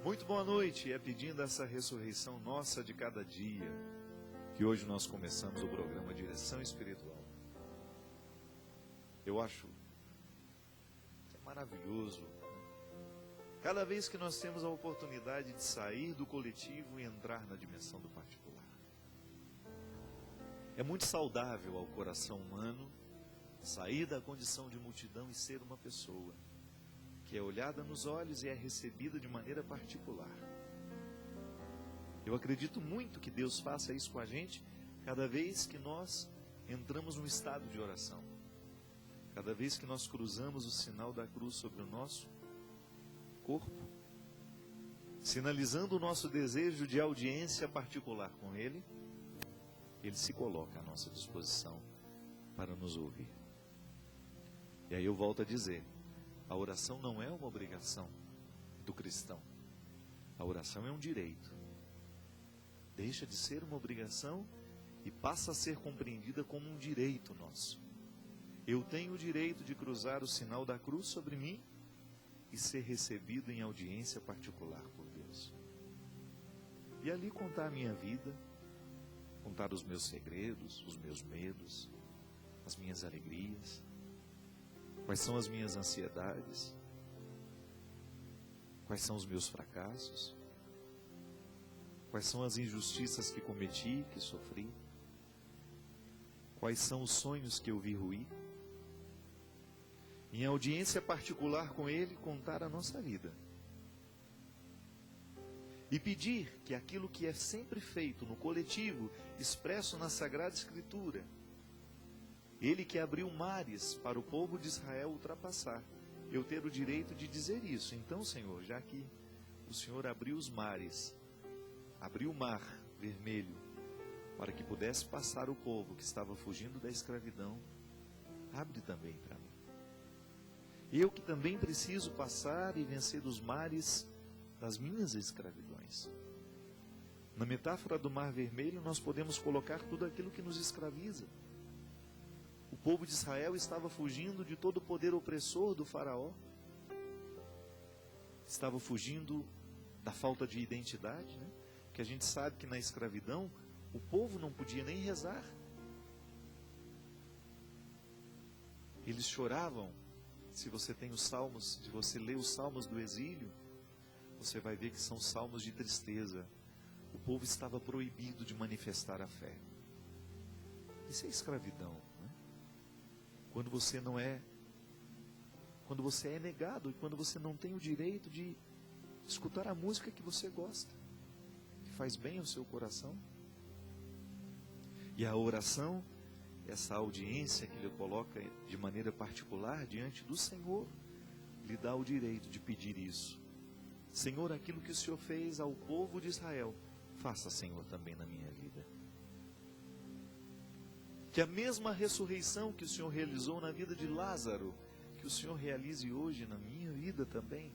Muito boa noite, é pedindo essa ressurreição nossa de cada dia, que hoje nós começamos o programa Direção Espiritual. Eu acho que é maravilhoso, cada vez que nós temos a oportunidade de sair do coletivo e entrar na dimensão do particular. É muito saudável ao coração humano sair da condição de multidão e ser uma pessoa que é olhada nos olhos e é recebida de maneira particular. Eu acredito muito que Deus faça isso com a gente cada vez que nós entramos num estado de oração, cada vez que nós cruzamos o sinal da cruz sobre o nosso corpo, sinalizando o nosso desejo de audiência particular com Ele. Ele se coloca à nossa disposição para nos ouvir. E aí eu volto a dizer, a oração não é uma obrigação do cristão. A oração é um direito. Deixa de ser uma obrigação e passa a ser compreendida como um direito nosso. Eu tenho o direito de cruzar o sinal da cruz sobre mim e ser recebido em audiência particular por Deus. E ali contar a minha vida, contar os meus segredos, os meus medos, as minhas alegrias. Quais são as minhas ansiedades? Quais são os meus fracassos? Quais são as injustiças que cometi, que sofri? Quais são os sonhos que eu vi ruir? Em audiência particular com Ele, contar a nossa vida. E pedir que aquilo que é sempre feito no coletivo, expresso na Sagrada Escritura, Ele que abriu mares para o povo de Israel ultrapassar, eu ter o direito de dizer isso. Então, Senhor, já que o Senhor abriu os mares, abriu o mar vermelho, para que pudesse passar o povo que estava fugindo da escravidão, abre também para mim. Eu que também preciso passar e vencer os mares das minhas escravidões. Na metáfora do mar vermelho, nós podemos colocar tudo aquilo que nos escraviza. O povo de Israel estava fugindo de todo o poder opressor do faraó. Estava fugindo da falta de identidade, né? Porque a gente sabe que na escravidão o povo não podia nem rezar. Eles choravam. Se você tem os salmos, se você lê os salmos do exílio, você vai ver que são salmos de tristeza. O povo estava proibido de manifestar a fé. Isso é escravidão, né? Quando você não é, quando você é negado e quando você não tem o direito de escutar a música que você gosta, que faz bem ao seu coração. E a oração, essa audiência que Ele coloca de maneira particular diante do Senhor, lhe dá o direito de pedir isso. Senhor, aquilo que o Senhor fez ao povo de Israel, faça, Senhor, também na minha vida. Que a mesma ressurreição que o Senhor realizou na vida de Lázaro, que o Senhor realize hoje na minha vida também.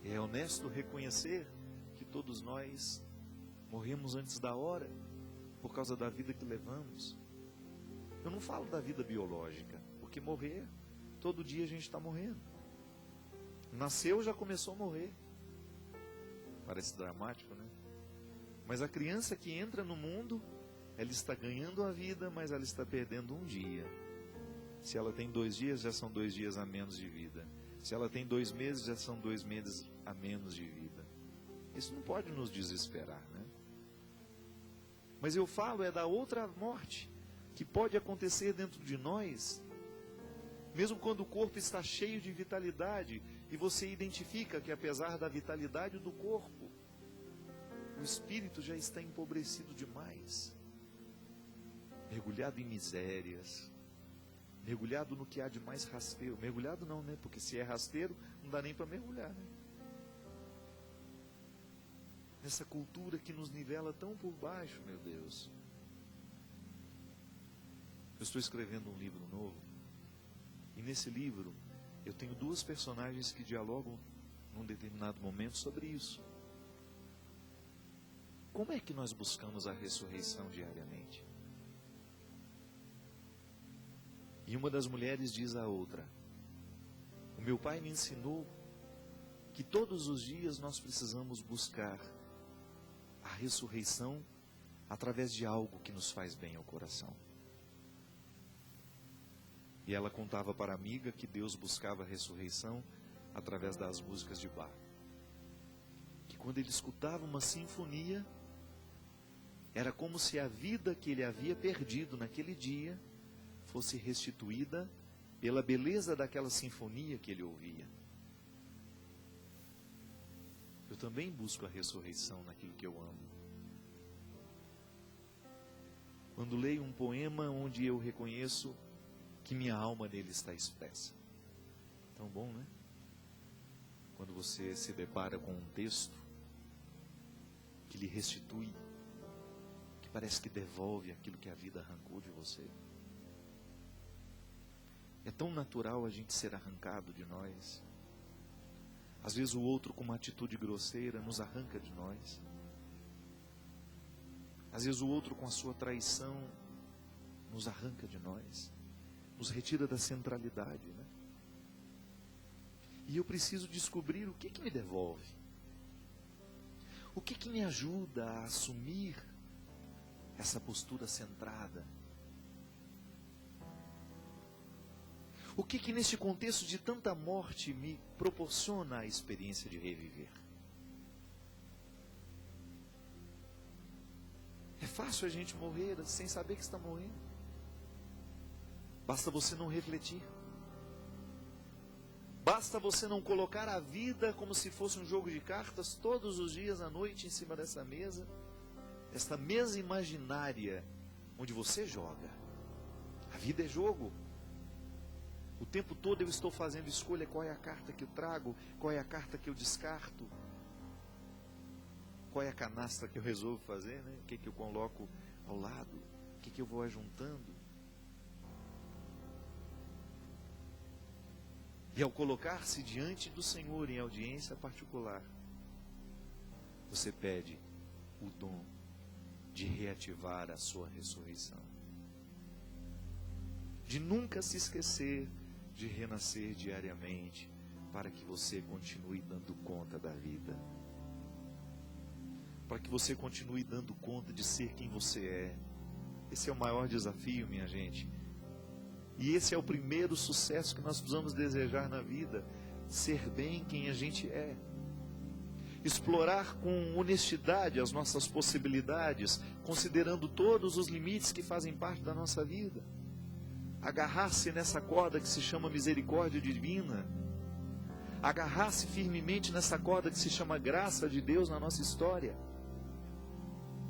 É honesto reconhecer que todos nós morremos antes da hora, por causa da vida que levamos. Eu não falo da vida biológica, porque morrer, todo dia a gente está morrendo. Nasceu, já começou a morrer. Parece dramático, né? Mas a criança que entra no mundo, ela está ganhando a vida, mas ela está perdendo um dia. Se ela tem 2 dias, já são 2 dias a menos de vida. Se ela tem 2 meses, já são 2 meses a menos de vida. Isso não pode nos desesperar, né? Mas eu falo é da outra morte, que pode acontecer dentro de nós, mesmo quando o corpo está cheio de vitalidade, e você identifica que apesar da vitalidade do corpo, o espírito já está empobrecido demais, mergulhado em misérias, mergulhado no que há de mais rasteiro. Mergulhado não, né? Porque se é rasteiro, não dá nem para mergulhar, né? Nessa cultura que nos nivela tão por baixo, meu Deus. Eu estou escrevendo um livro novo, e nesse livro eu tenho 2 personagens que dialogam num determinado momento sobre isso. Como é que nós buscamos a ressurreição diariamente? E uma das mulheres diz à outra: o meu pai me ensinou que todos os dias nós precisamos buscar a ressurreição através de algo que nos faz bem ao coração. E ela contava para a amiga que Deus buscava a ressurreição através das músicas de Bach. Que quando ele escutava uma sinfonia, era como se a vida que ele havia perdido naquele dia fosse restituída pela beleza daquela sinfonia que ele ouvia. Eu também busco a ressurreição naquilo que eu amo. Quando leio um poema onde eu reconheço que minha alma nele está expressa. Tão bom, né? Quando você se depara com um texto que lhe restitui, que parece que devolve aquilo que a vida arrancou de você. É tão natural a gente ser arrancado de nós. Às vezes o outro, com uma atitude grosseira, nos arranca de nós. Às vezes o outro, com a sua traição, nos arranca de nós. Nos retira da centralidade, né? E eu preciso descobrir o que me devolve. O que me ajuda a assumir essa postura centrada. O que nesse contexto de tanta morte me proporciona a experiência de reviver? É fácil a gente morrer sem saber que está morrendo. Basta você não refletir. Basta você não colocar a vida como se fosse um jogo de cartas todos os dias à noite em cima dessa mesa. Esta mesa imaginária onde você joga. A vida é jogo. O tempo todo eu estou fazendo escolha, qual é a carta que eu trago, qual é a carta que eu descarto, qual é a canastra que eu resolvo fazer, né? O que eu coloco ao lado, o que eu vou ajuntando. E ao colocar-se diante do Senhor em audiência particular, você pede o dom de reativar a sua ressurreição. De nunca se esquecer de renascer diariamente, para que você continue dando conta da vida. Para que você continue dando conta de ser quem você é. Esse é o maior desafio, minha gente. E esse é o primeiro sucesso que nós precisamos desejar na vida. Ser bem quem a gente é. Explorar com honestidade as nossas possibilidades, considerando todos os limites que fazem parte da nossa vida. Agarrar-se nessa corda que se chama misericórdia divina. Agarrar-se firmemente nessa corda que se chama graça de Deus na nossa história.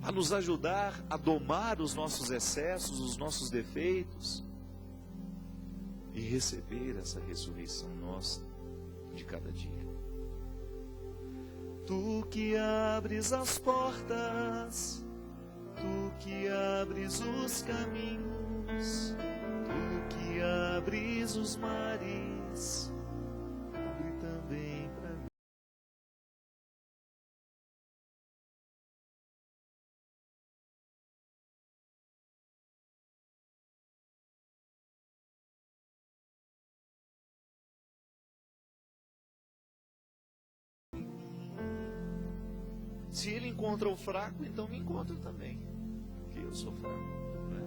A nos ajudar a domar os nossos excessos, os nossos defeitos. E receber essa ressurreição nossa de cada dia. Tu que abres as portas, tu que abres os caminhos, tu que abres os mares, abre também para mim. Se ele encontra o fraco, então me encontra também, porque eu sou fraco, né?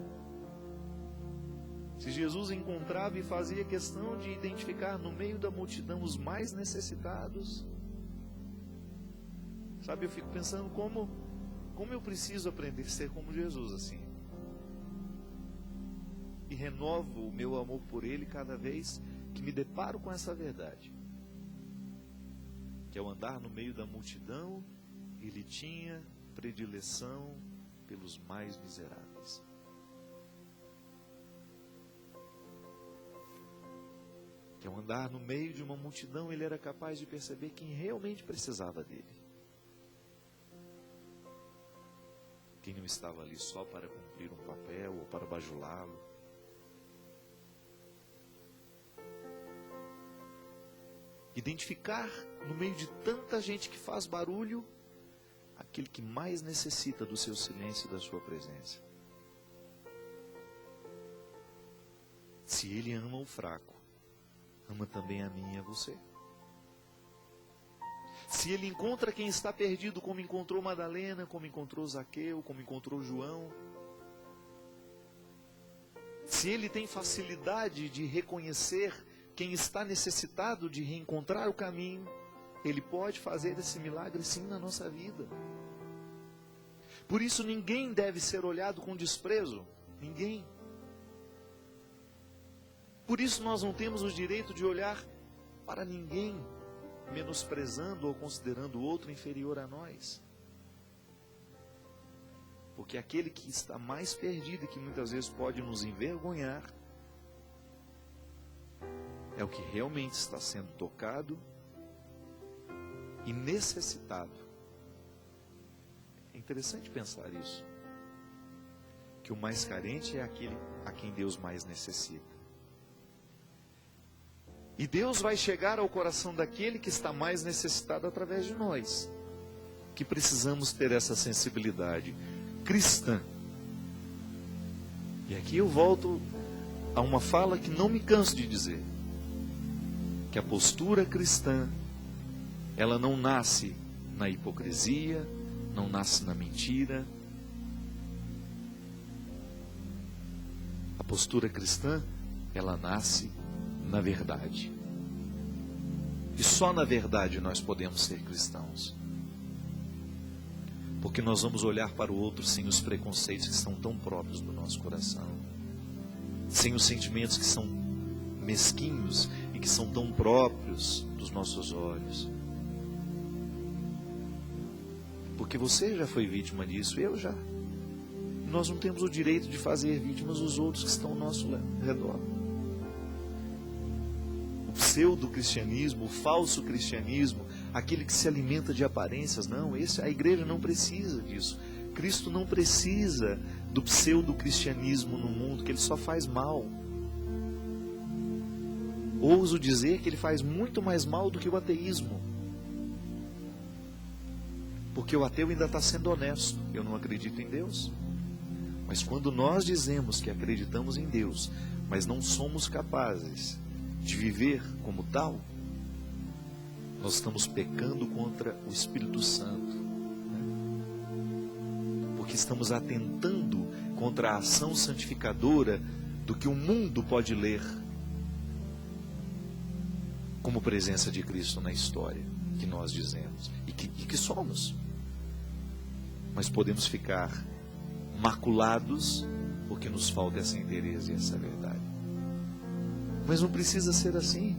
Se Jesus encontrava e fazia questão de identificar no meio da multidão os mais necessitados, sabe, eu fico pensando como eu preciso aprender a ser como Jesus assim. E renovo o meu amor por Ele cada vez que me deparo com essa verdade. Que ao andar no meio da multidão, Ele tinha predileção pelos mais miseráveis. Que ao andar no meio de uma multidão, Ele era capaz de perceber quem realmente precisava dele. Quem não estava ali só para cumprir um papel ou para bajulá-lo. Identificar no meio de tanta gente que faz barulho, aquele que mais necessita do seu silêncio e da sua presença. Se Ele ama o fraco, ama também a mim e a você. Se ele encontra quem está perdido, como encontrou Madalena, como encontrou Zaqueu, como encontrou João, se ele tem facilidade de reconhecer quem está necessitado de reencontrar o caminho, ele pode fazer esse milagre sim na nossa vida. Por isso ninguém deve ser olhado com desprezo. Ninguém. Por isso nós não temos o direito de olhar para ninguém, menosprezando ou considerando o outro inferior a nós. Porque aquele que está mais perdido e que muitas vezes pode nos envergonhar, é o que realmente está sendo tocado e necessitado. É interessante pensar isso. Que o mais carente é aquele a quem Deus mais necessita. E Deus vai chegar ao coração daquele que está mais necessitado através de nós, que precisamos ter essa sensibilidade cristã. E aqui eu volto a uma fala que não me canso de dizer, que a postura cristã, ela não nasce na hipocrisia, não nasce na mentira. A postura cristã, ela nasce na verdade. E só na verdade nós podemos ser cristãos. Porque nós vamos olhar para o outro sem os preconceitos que são tão próprios do nosso coração, sem os sentimentos que são mesquinhos e que são tão próprios dos nossos olhos. Porque você já foi vítima disso, eu já. Nós não temos o direito de fazer vítimas dos outros que estão ao nosso redor. O pseudo-cristianismo, o falso cristianismo, aquele que se alimenta de aparências, não, a igreja não precisa disso. Cristo não precisa do pseudo-cristianismo no mundo, que ele só faz mal. Ouso dizer que ele faz muito mais mal do que o ateísmo. Porque o ateu ainda está sendo honesto. Eu não acredito em Deus. Mas quando nós dizemos que acreditamos em Deus, mas não somos capazes de viver como tal, nós estamos pecando contra o Espírito Santo, né? Porque estamos atentando contra a ação santificadora do que o mundo pode ler como presença de Cristo na história, que nós dizemos e que somos. Mas podemos ficar maculados porque nos falta essa inteireza e essa verdade. Mas não precisa ser assim.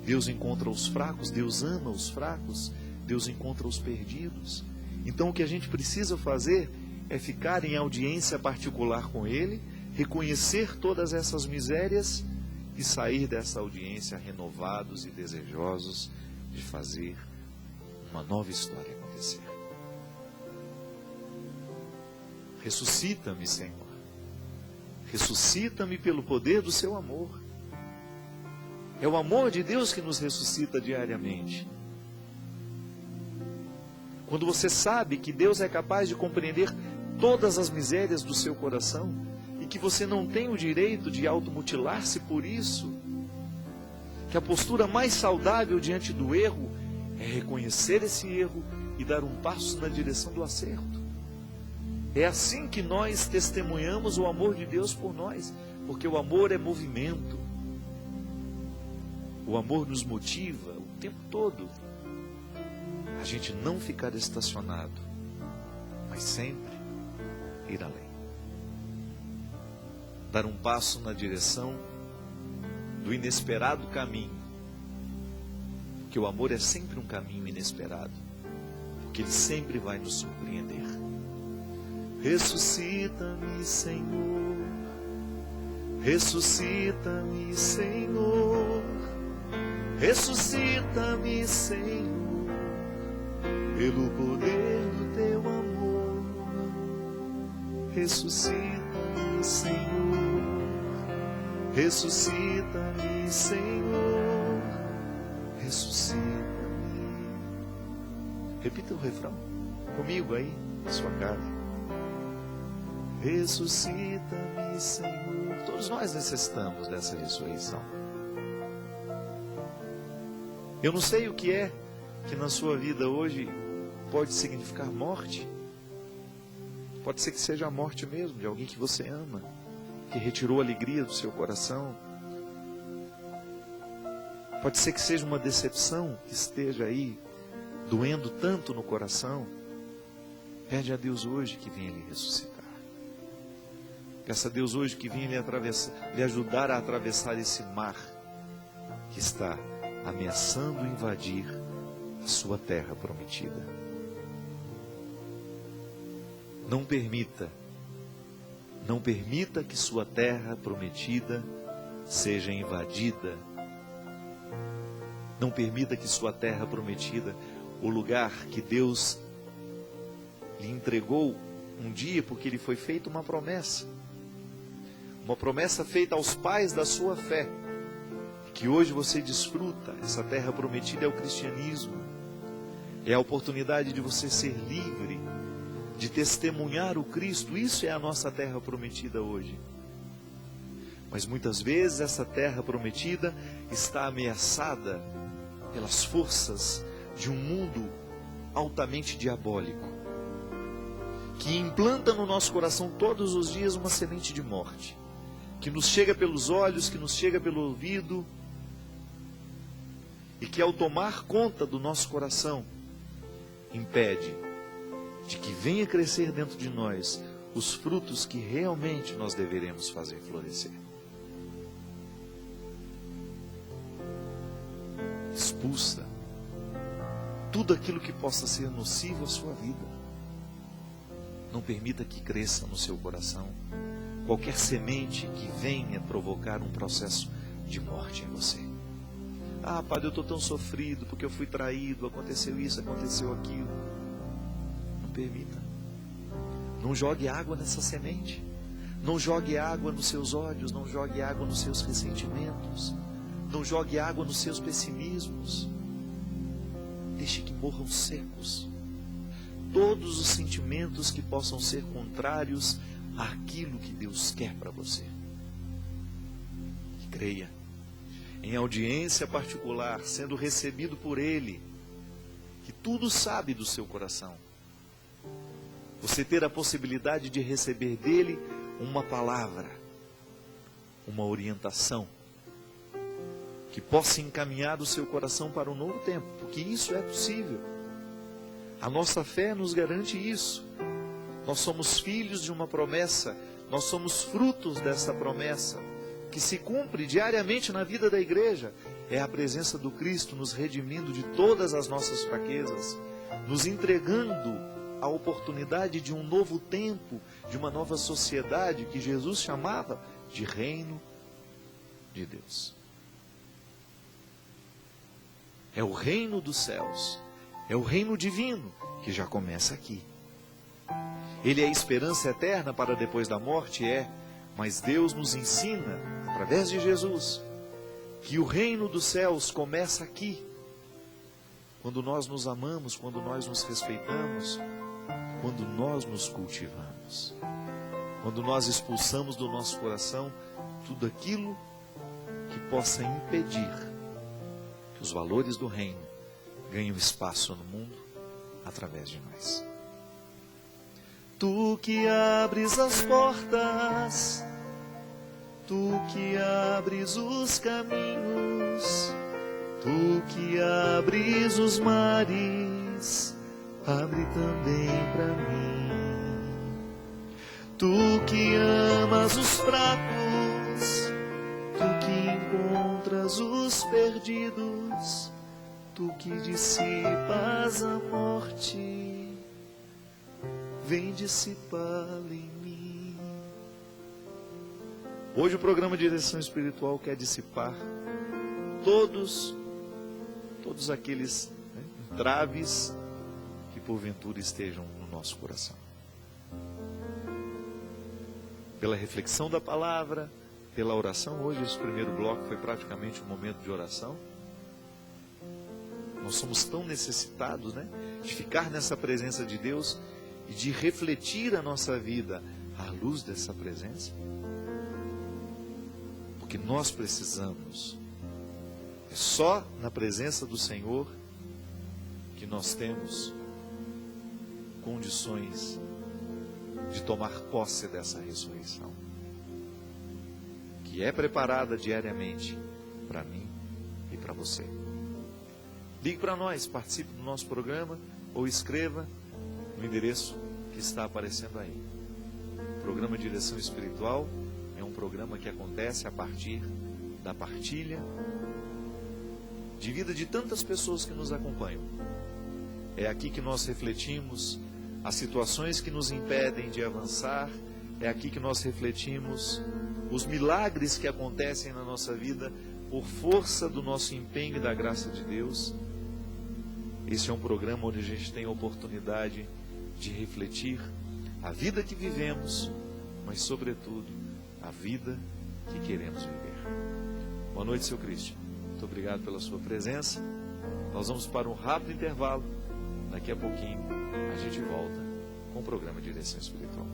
Deus encontra os fracos, Deus ama os fracos, Deus encontra os perdidos. Então o que a gente precisa fazer é ficar em audiência particular com Ele, reconhecer todas essas misérias e sair dessa audiência renovados e desejosos de fazer uma nova história acontecer. Ressuscita-me, Senhor. Ressuscita-me pelo poder do seu amor. É o amor de Deus que nos ressuscita diariamente. Quando você sabe que Deus é capaz de compreender todas as misérias do seu coração e que você não tem o direito de automutilar-se por isso, que a postura mais saudável diante do erro é reconhecer esse erro e dar um passo na direção do acerto. É assim que nós testemunhamos o amor de Deus por nós, porque o amor é movimento. O amor nos motiva o tempo todo a gente não ficar estacionado, mas sempre ir além. Dar um passo na direção do inesperado caminho, porque o amor é sempre um caminho inesperado, porque ele sempre vai nos surpreender. Ressuscita-me, Senhor, ressuscita-me, Senhor, ressuscita-me, Senhor, pelo poder do teu amor. Ressuscita-me, Senhor, ressuscita-me, Senhor, ressuscita-me. Repita o refrão comigo aí na sua casa. Ressuscita-me, Senhor. Todos nós necessitamos dessa ressurreição. Eu não sei o que é que na sua vida hoje pode significar morte. Pode ser que seja a morte mesmo de alguém que você ama, que retirou a alegria do seu coração. Pode ser que seja uma decepção que esteja aí, doendo tanto no coração. Pede a Deus hoje que venha lhe ressuscitar. Peça a Deus hoje que venha lhe ajudar a atravessar esse mar que está ameaçando invadir a sua terra prometida. Não permita que sua terra prometida seja invadida. Não permita que sua terra prometida, o lugar que Deus lhe entregou um dia, porque lhe foi feita uma promessa feita aos pais da sua fé, que hoje você desfruta. Essa terra prometida é o cristianismo, é a oportunidade de você ser livre, de testemunhar o Cristo. Isso é a nossa terra prometida hoje. Mas muitas vezes essa terra prometida está ameaçada pelas forças de um mundo altamente diabólico, que implanta no nosso coração todos os dias uma semente de morte, que nos chega pelos olhos, que nos chega pelo ouvido, e que ao tomar conta do nosso coração, impede de que venha crescer dentro de nós os frutos que realmente nós deveremos fazer florescer. Expulsa tudo aquilo que possa ser nocivo à sua vida. Não permita que cresça no seu coração qualquer semente que venha provocar um processo de morte em você. Ah, Padre, eu estou tão sofrido porque eu fui traído, aconteceu isso, aconteceu aquilo. Não permita. Não jogue água nessa semente. Não jogue água nos seus ódios, não jogue água nos seus ressentimentos. Não jogue água nos seus pessimismos. Deixe que morram secos todos os sentimentos que possam ser contrários àquilo que Deus quer para você. E creia, em audiência particular, sendo recebido por Ele, que tudo sabe do seu coração, você ter a possibilidade de receber dele uma palavra, uma orientação, que possa encaminhar o seu coração para um novo tempo, porque isso é possível. A nossa fé nos garante isso. Nós somos filhos de uma promessa, nós somos frutos dessa promessa, que se cumpre diariamente na vida da igreja. É a presença do Cristo nos redimindo de todas as nossas fraquezas, nos entregando a oportunidade de um novo tempo, de uma nova sociedade que Jesus chamava de reino de Deus. É o reino dos céus, é o reino divino que já começa aqui. Ele é a esperança eterna para depois da morte, mas Deus nos ensina, através de Jesus, que o reino dos céus começa aqui, quando nós nos amamos, quando nós nos respeitamos, quando nós nos cultivamos, quando nós expulsamos do nosso coração tudo aquilo que possa impedir que os valores do reino ganhem espaço no mundo através de nós. Tu que abres as portas, tu que abres os caminhos, tu que abres os mares, abre também para mim. Tu que amas os fracos, tu que encontras os perdidos, tu que dissipas a morte, vem dissipá-la em mim. Hoje o programa de direção espiritual quer dissipar todos aqueles entraves que porventura estejam no nosso coração. Pela reflexão da palavra, pela oração, hoje esse primeiro bloco foi praticamente um momento de oração. Nós somos tão necessitados, de ficar nessa presença de Deus e de refletir a nossa vida à luz dessa presença. Porque nós precisamos É só na presença do Senhor que nós temos condições de tomar posse dessa ressurreição, que é preparada diariamente para mim e para você. Ligue para nós, participe do nosso programa ou escreva no endereço que está aparecendo aí. O programa Direção Espiritual é um programa que acontece a partir da partilha de vida de tantas pessoas que nos acompanham. É aqui que nós refletimos as situações que nos impedem de avançar, é aqui que nós refletimos os milagres que acontecem na nossa vida por força do nosso empenho e da graça de Deus. Esse é um programa onde a gente tem a oportunidade de refletir a vida que vivemos, mas sobretudo a vida que queremos viver. Boa noite, seu Cristian. Muito obrigado pela sua presença. Nós vamos para um rápido intervalo. Daqui a pouquinho a gente volta com o programa Direção Espiritual.